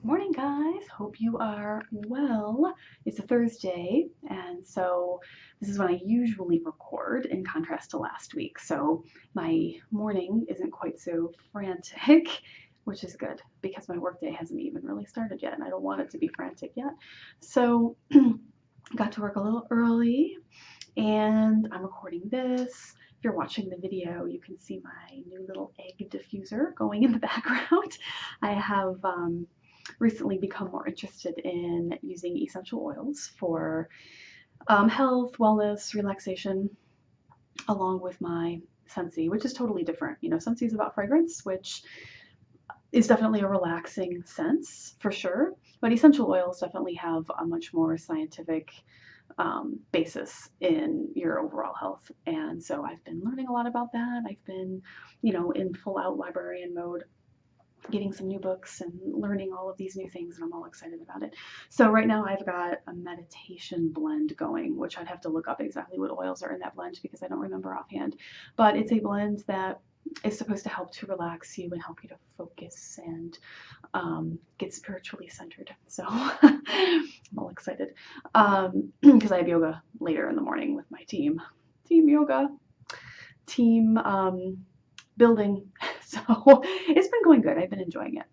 Morning, guys. Hope you are well. It's a Thursday, and so this is when I usually record in contrast to last week. So my morning isn't quite so frantic, which is good because my workday hasn't even really started yet, and I don't want it to be frantic yet. So got to work a little early, and I'm recording this. If you're watching the video, you can see my new little egg diffuser going in the background. I have recently become more interested in using essential oils for health, wellness, relaxation, along with my Scentsy, which is totally different. Scentsy is about fragrance, which is definitely a relaxing sense for sure, but essential oils definitely have a much more scientific basis in your overall health. And so I've been learning a lot about that. I've been, in full out librarian mode, getting some new books and learning all of these new things, and I'm all excited about it. So right now I've got a meditation blend going, which I'd have to look up exactly what oils are in that blend because I don't remember offhand. But it's a blend that is supposed to help to relax you and help you to focus and get spiritually centered. So I'm all excited because I have yoga later in the morning with my team. Team yoga, team building. So it's been going good. I've been enjoying it.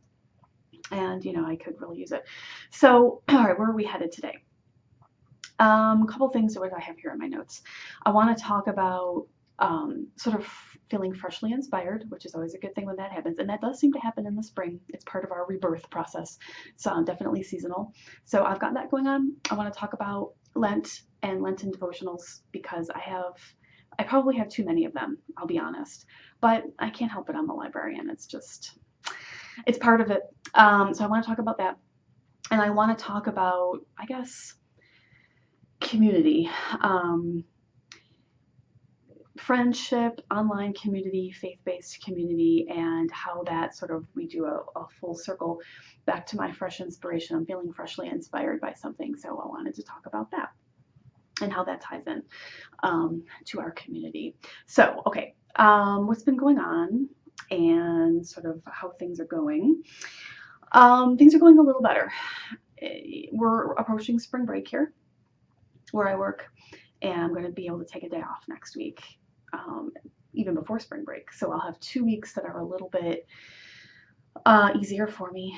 And, I could really use it. So, all right, where are we headed today? A couple things that I have here in my notes. I want to talk about sort of feeling freshly inspired, which is always a good thing when that happens. And that does seem to happen in the spring. It's part of our rebirth process. So definitely seasonal. So I've got that going on. I want to talk about Lent and Lenten devotionals because I probably have too many of them, I'll be honest. But I can't help it. I'm a librarian. It's part of it. So I want to talk about that. And I want to talk about, I guess, community, friendship, online community, faith-based community, and how that sort of, we do a full circle back to my fresh inspiration. I'm feeling freshly inspired by something. So I wanted to talk about that and how that ties in to our community. So, okay, what's been going on and sort of how things are going. Things are going a little better. We're approaching spring break here where I work, and I'm going to be able to take a day off next week, even before spring break. So I'll have 2 weeks that are a little bit easier for me.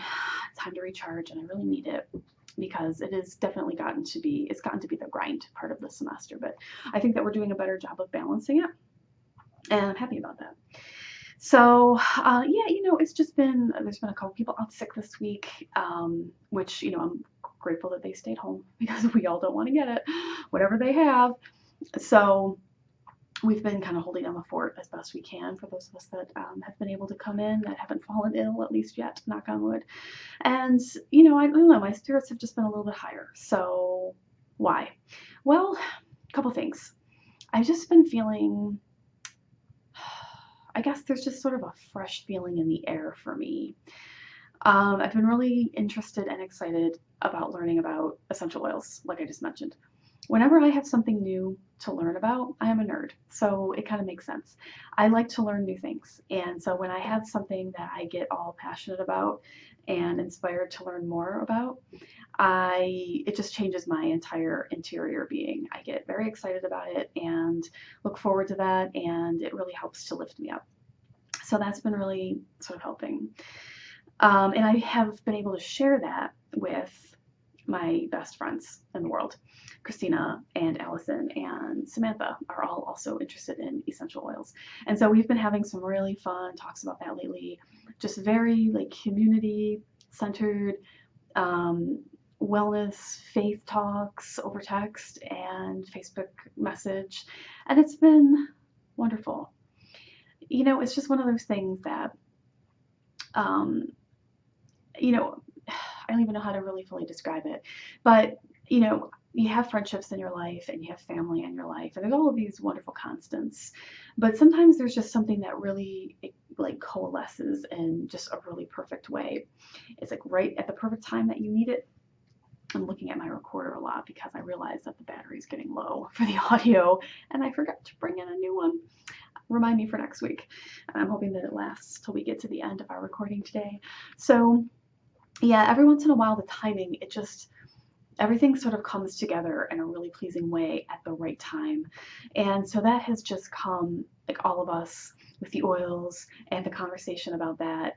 Time to recharge, and I really need it because it has definitely gotten to be the grind part of the semester. But I think that we're doing a better job of balancing it, and I'm happy about that. So yeah, it's just there's been a couple people out sick this week, which I'm grateful that they stayed home because we all don't want to get it, whatever they have. So we've been kind of holding down the fort as best we can for those of us that have been able to come in that haven't fallen ill, at least yet, knock on wood. And I don't know, my spirits have just been a little bit higher. So why? Well, a couple things. I've just been feeling, I guess there's just sort of a fresh feeling in the air for me. I've been really interested and excited about learning about essential oils, like I just mentioned. Whenever I have something new to learn about, I am a nerd, so it kind of makes sense. I like to learn new things, and so when I have something that I get all passionate about and inspired to learn more about, it just changes my entire interior being. I get very excited about it and look forward to that, and it really helps to lift me up. So that's been really sort of helping. And I have been able to share that with my best friends in the world. Christina and Allison and Samantha are all also interested in essential oils. And so we've been having some really fun talks about that lately. Just very like community centered, wellness, faith talks over text and Facebook message. And it's been wonderful. It's just one of those things that, I don't even know how to really fully describe it, but you have friendships in your life and you have family in your life, and there's all of these wonderful constants. But sometimes there's just something that really like coalesces in just a really perfect way. It's like right at the perfect time that you need it. I'm looking at my recorder a lot because I realized that the battery's getting low for the audio, and I forgot to bring in a new one. Remind me for next week. And I'm hoping that it lasts till we get to the end of our recording today. So yeah, every once in a while, the timing, everything sort of comes together in a really pleasing way at the right time. And so that has just come, like all of us with the oils and the conversation about that,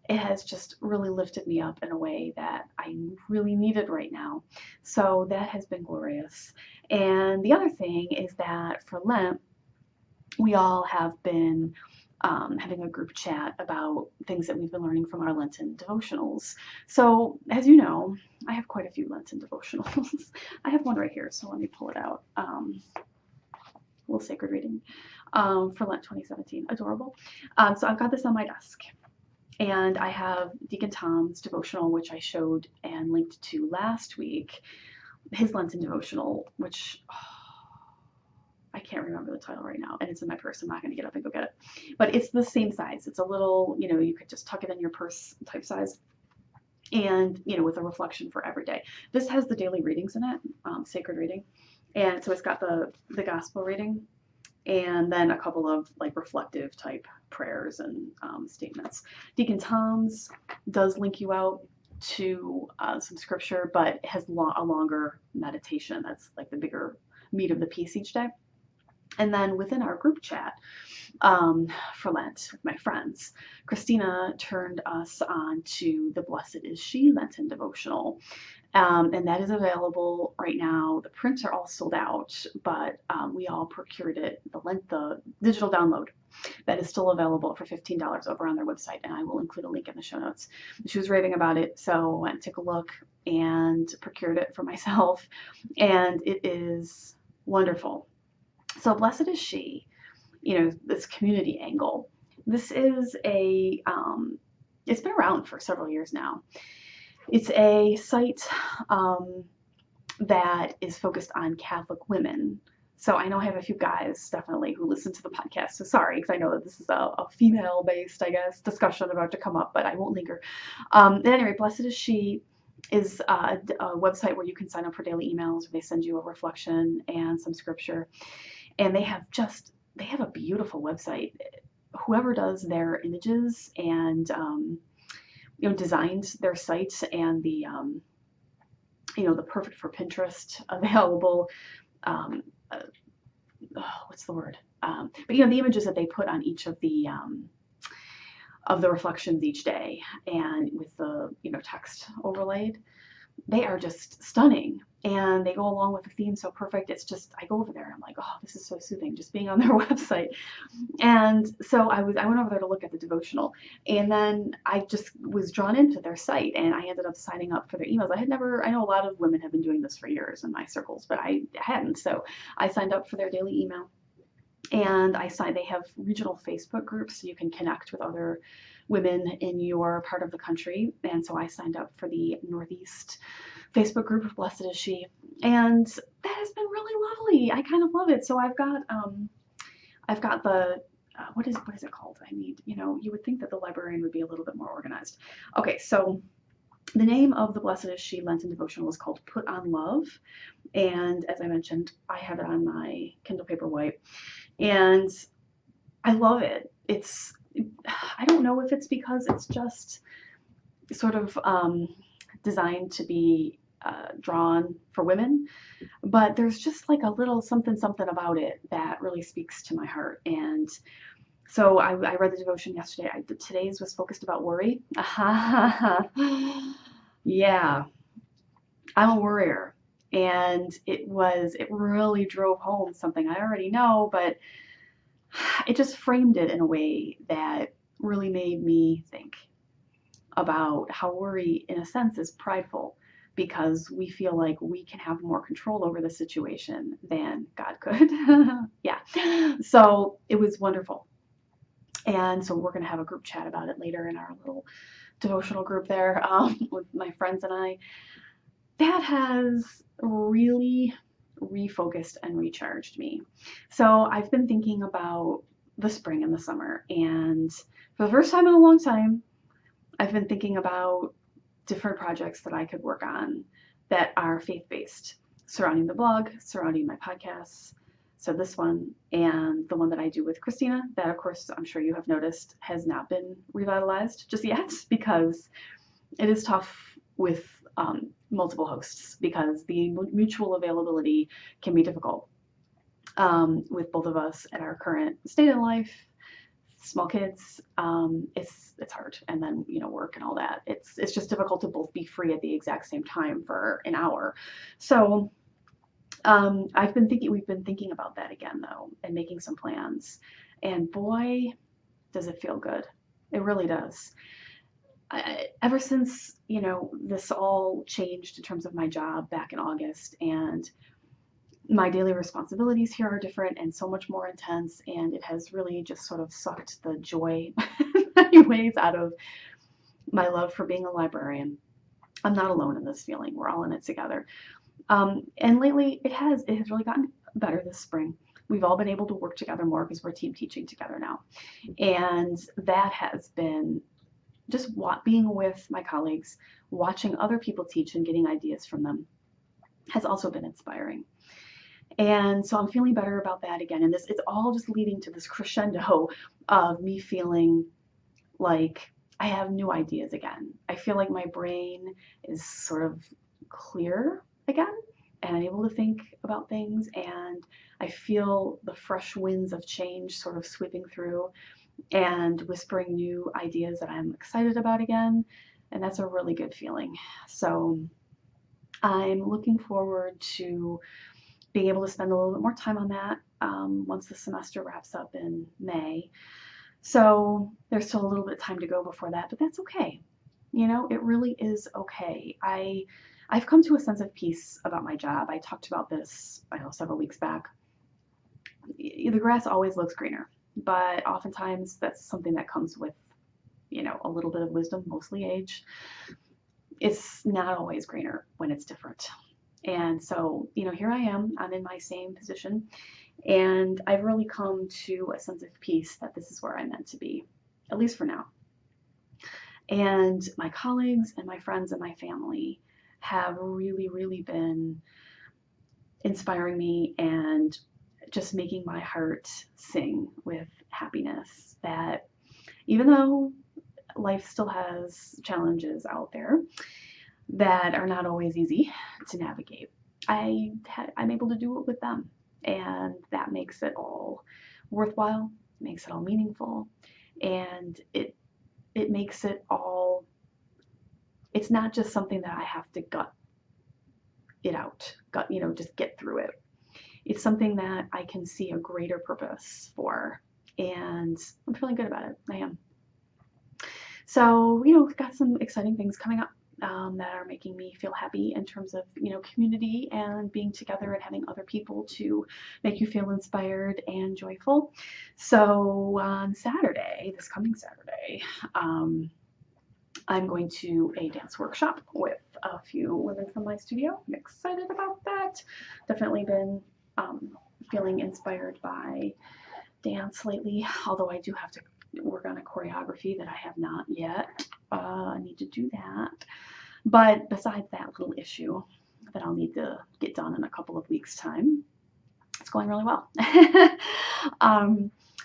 it has just really lifted me up in a way that I really needed right now. So that has been glorious. And the other thing is that for Lent, we all have been having a group chat about things that we've been learning from our Lenten devotionals. So, as you know, I have quite a few Lenten devotionals. I have one right here, so let me pull it out. A little sacred reading for Lent 2017. Adorable. So, I've got this on my desk. And I have Deacon Tom's devotional, which I showed and linked to last week, his Lenten devotional, which I can't remember the title right now, and it's in my purse. I'm not going to get up and go get it. But it's the same size. It's a little, you could just tuck it in your purse type size, and, with a reflection for every day. This has the daily readings in it, sacred reading. And so it's got the gospel reading, and then a couple of like reflective type prayers and statements. Deacon Tom's does link you out to some scripture, but it has a longer meditation. That's like the bigger meat of the piece each day. And then within our group chat for Lent with my friends, Christina turned us on to the Blessed Is She Lenten devotional. And that is available right now. The prints are all sold out, but we all procured it, the digital download that is still available for $15 over on their website, and I will include a link in the show notes. She was raving about it, so I went and took a look and procured it for myself, and it is wonderful. So Blessed Is She, this community angle. This is it's been around for several years now. It's a site that is focused on Catholic women. So I know I have a few guys definitely who listen to the podcast. So sorry, because I know that this is a female-based, I guess, discussion about to come up, but I won't linger. At any rate, Blessed Is She is a website where you can sign up for daily emails. Where they send you a reflection and some scripture, and they have a beautiful website. Whoever does their images and designed their site and the the perfect for Pinterest available. What's the word? But the images that they put on each of the reflections each day, and with the text overlaid, they are just stunning, and they go along with the theme so perfect. It's just, I go over there and I'm like, oh, this is so soothing just being on their website. And so I went over there to look at the devotional, and then I just was drawn into their site, and I ended up signing up for their emails. I know a lot of women have been doing this for years in my circles, but I hadn't. So I signed up for their daily email, and they have regional Facebook groups, so you can connect with other women in your part of the country. And so I signed up for the Northeast Facebook group of Blessed Is She, and that has been really lovely. I kind of love it. So I've got the what is it called? You would think that the librarian would be a little bit more organized. Okay, so the name of the Blessed Is She Lenten devotional is called Put on Love, and as I mentioned, I have it on my Kindle Paperwhite, and I love it. I don't know if it's because it's just sort of designed to be drawn for women, but there's just like a little something about it that really speaks to my heart. And so I read the devotion yesterday. Today's was focused about worry. Yeah, I'm a worrier, and it really drove home something I already know, but it just framed it in a way that really made me think about how worry, in a sense, is prideful, because we feel like we can have more control over the situation than God could. Yeah. So it was wonderful. And so we're going to have a group chat about it later in our little devotional group there with my friends and I. That has really refocused and recharged me. So I've been thinking about the spring and the summer, and for the first time in a long time, I've been thinking about different projects that I could work on that are faith-based, surrounding the blog, surrounding my podcasts. So this one and the one that I do with Christina, that of course I'm sure you have noticed has not been revitalized just yet, because it is tough with multiple hosts because the mutual availability can be difficult with both of us at our current state in life. Small kids, it's hard, and then work and all that. It's just difficult to both be free at the exact same time for an hour. So we've been thinking about that again though, and making some plans. And boy, does it feel good. It really does. Ever since this all changed in terms of my job back in August, and my daily responsibilities here are different and so much more intense, and it has really just sort of sucked the joy in many ways out of my love for being a librarian. I'm not alone in this feeling. We're all in it together. And lately, it has really gotten better this spring. We've all been able to work together more because we're team teaching together now, and that has been just being with my colleagues, watching other people teach and getting ideas from them has also been inspiring. And so I'm feeling better about that again. And it's all just leading to this crescendo of me feeling like I have new ideas again. I feel like my brain is sort of clear again, and I'm able to think about things, and I feel the fresh winds of change sort of sweeping through and whispering new ideas that I'm excited about again. And that's a really good feeling. So I'm looking forward to being able to spend a little bit more time on that once the semester wraps up in May. So there's still a little bit of time to go before that, but that's okay. It really is okay. I've come to a sense of peace about my job. I talked about this, several weeks back. The grass always looks greener, but oftentimes that's something that comes with, a little bit of wisdom, mostly age. It's not always greener when it's different. And so, here I am, I'm in my same position, and I've really come to a sense of peace that this is where I'm meant to be, at least for now. And my colleagues and my friends and my family have really, really been inspiring me and just making my heart sing with happiness that even though life still has challenges out there that are not always easy to navigate, I'm able to do it with them, and that makes it all worthwhile, makes it all meaningful, and it makes it all. It's not just something that I have to gut it out, just get through it. It's something that I can see a greater purpose for, and I'm feeling good about it. I am. So, we've got some exciting things coming up that are making me feel happy in terms of, community and being together and having other people to make you feel inspired and joyful. So on Saturday, this coming Saturday, I'm going to a dance workshop with a few women from my studio. I'm excited about that. Definitely been feeling inspired by dance lately, although I do have to work on a choreography that I have not yet. I need to do that. But besides that little issue that I'll need to get done in a couple of weeks' time, it's going really well.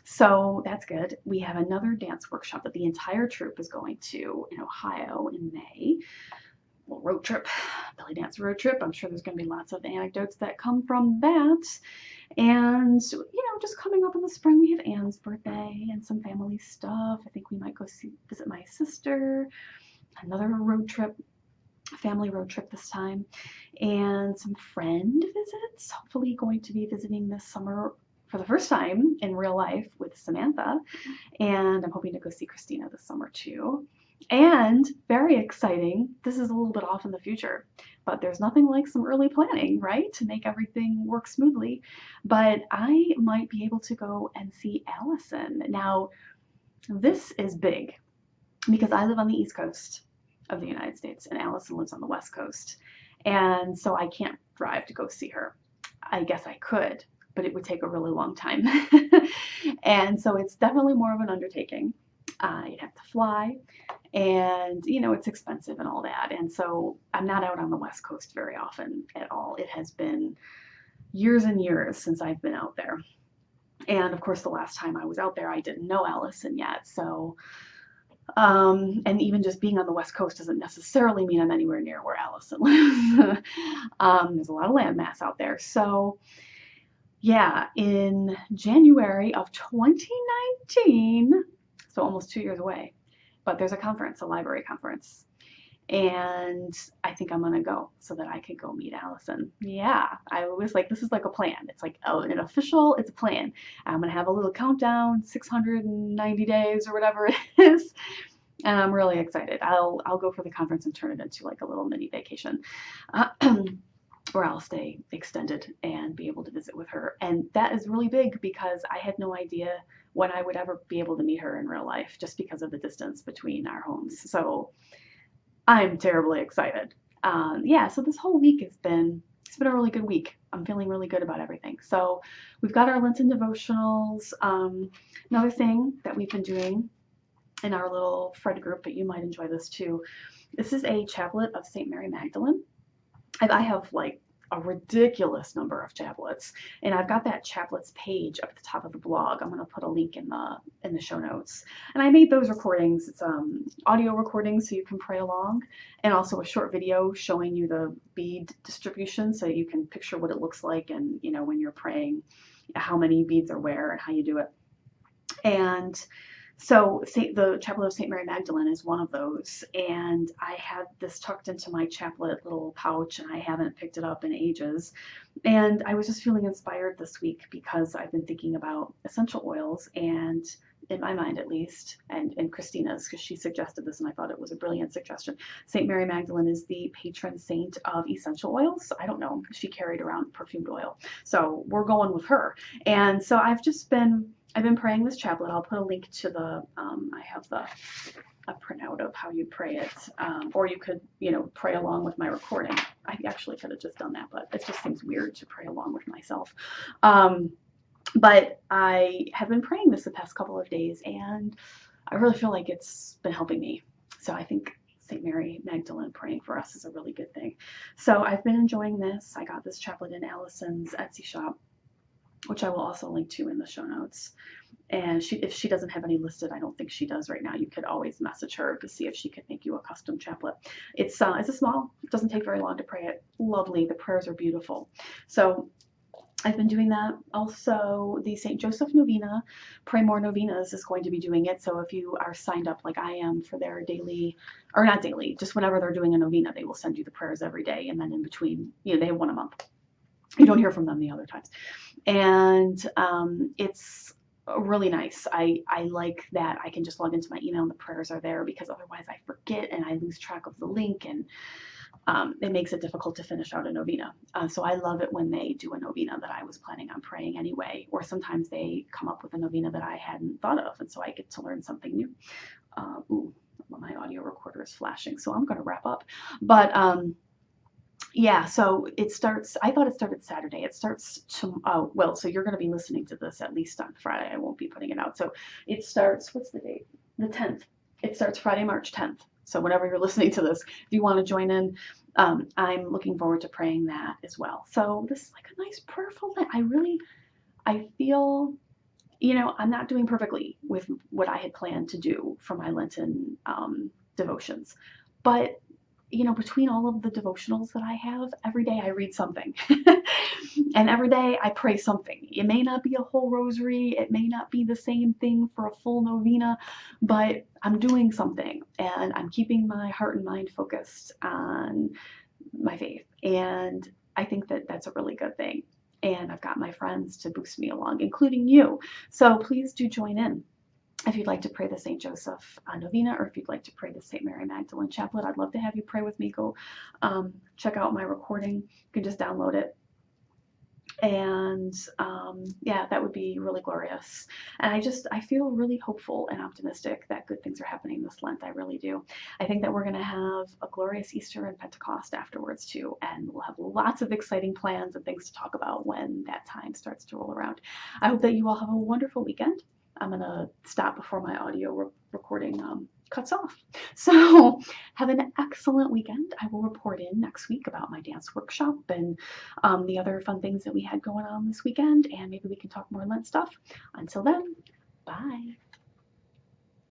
So that's good. We have another dance workshop that the entire troupe is going to in Ohio in May. Well, road trip, belly dance road trip. I'm sure there's going to be lots of anecdotes that come from that. And, just coming up in the spring, we have Anne's birthday and some family stuff. I think we might go visit my sister. Another road trip, family road trip this time. And some friend visits. Hopefully going to be visiting this summer for the first time in real life with Samantha. And I'm hoping to go see Christina this summer too. And very exciting, this is a little bit off in the future, but there's nothing like some early planning, right, to make everything work smoothly. But I might be able to go and see Allison. Now, this is big because I live on the East Coast of the United States and Allison lives on the West Coast. And so I can't drive to go see her. I guess I could, but it would take a really long time. And so it's definitely more of an undertaking. You'd have to fly, and it's expensive and all that. And so I'm not out on the West Coast very often at all. It has been years and years since I've been out there. And of course, the last time I was out there, I didn't know Allison yet. So And even just being on the West Coast doesn't necessarily mean I'm anywhere near where Allison lives. There's a lot of landmass out there. So yeah, in January of 2019, so almost 2 years away, but there's a conference, a library conference. And I think I'm gonna go so that I could go meet Allison. Yeah, I was like, this is like a plan. It's like, oh, an official, it's a plan. I'm gonna have a little countdown, 690 days or whatever it is. And I'm really excited. I'll go for the conference and turn it into like a little mini vacation. Where I'll stay extended and be able to visit with her. And that is really big because I had no idea when I would ever be able to meet her in real life just because of the distance between our homes. So I'm terribly excited. Yeah, so this whole week it's been a really good week. I'm feeling really good about everything. So we've got our Lenten devotionals. Another thing that we've been doing in our little Fred group, but you might enjoy this too. This is a chaplet of St. Mary Magdalene. I have like a ridiculous number of chaplets, and I've got that chaplets page up at the top of the blog. I'm going to put a link in the show notes. And I made those recordings. It's audio recordings so you can pray along, and also a short video showing you the bead distribution so you can picture what it looks like, and when you're praying, how many beads are where and how you do it. And so the Chaplet of St. Mary Magdalene is one of those, and I had this tucked into my chaplet little pouch, and I haven't picked it up in ages. And I was just feeling inspired this week because I've been thinking about essential oils, and in my mind at least, and Christina's, because she suggested this, and I thought it was a brilliant suggestion. St. Mary Magdalene is the patron saint of essential oils. I don't know, she carried around perfumed oil, so we're going with her. And so I've been praying this chaplet. I'll put a link to I have a printout of how you pray it, or you could, pray along with my recording. I actually could have just done that, but it just seems weird to pray along with myself. But I have been praying this the past couple of days, and I really feel like it's been helping me. So I think St. Mary Magdalene praying for us is a really good thing. So I've been enjoying this. I got this chaplet in Allison's Etsy shop, which I will also link to in the show notes. And if she doesn't have any listed, I don't think she does right now. You could always message her to see if she could make you a custom chaplet. It's a small, it doesn't take very long to pray it. Lovely, the prayers are beautiful. So I've been doing that. Also, the St. Joseph Novena, Pray More Novenas is going to be doing it. So if you are signed up like I am for their daily, or not daily, just whenever they're doing a novena, they will send you the prayers every day. And then in between, they have one a month. You don't hear from them the other times. And it's really nice. I like that I can just log into my email and the prayers are there, because otherwise I forget and I lose track of the link, and it makes it difficult to finish out a novena. So I love it when they do a novena that I was planning on praying anyway, or sometimes they come up with a novena that I hadn't thought of, and so I get to learn something new. My audio recorder is flashing, so I'm going to wrap up. But yeah, so it starts, I thought it started Saturday. It starts so you're going to be listening to this at least on Friday. I won't be putting it out. So it starts, what's the date? The 10th. It starts Friday, March 10th. So whenever you're listening to this, if you want to join in, I'm looking forward to praying that as well. So this is like a nice prayerful night. I feel, I'm not doing perfectly with what I had planned to do for my Lenten devotions, but between all of the devotionals that I have, every day I read something. And every day I pray something. It may not be a whole rosary, it may not be the same thing for a full novena, but I'm doing something, and I'm keeping my heart and mind focused on my faith. And I think that that's a really good thing. And I've got my friends to boost me along, including you. So please do join in. If you'd like to pray the St. Joseph novena, or if you'd like to pray the St. Mary Magdalene chaplet, I'd love to have you pray with me. Go check out my recording. You can just download it. And yeah, that would be really glorious. And I feel really hopeful and optimistic that good things are happening this Lent. I really do. I think that we're going to have a glorious Easter and Pentecost afterwards too. And we'll have lots of exciting plans and things to talk about when that time starts to roll around. I hope that you all have a wonderful weekend. I'm going to stop before my audio recording cuts off. So have an excellent weekend. I will report in next week about my dance workshop and the other fun things that we had going on this weekend, and maybe we can talk more Lent stuff. Until then, bye.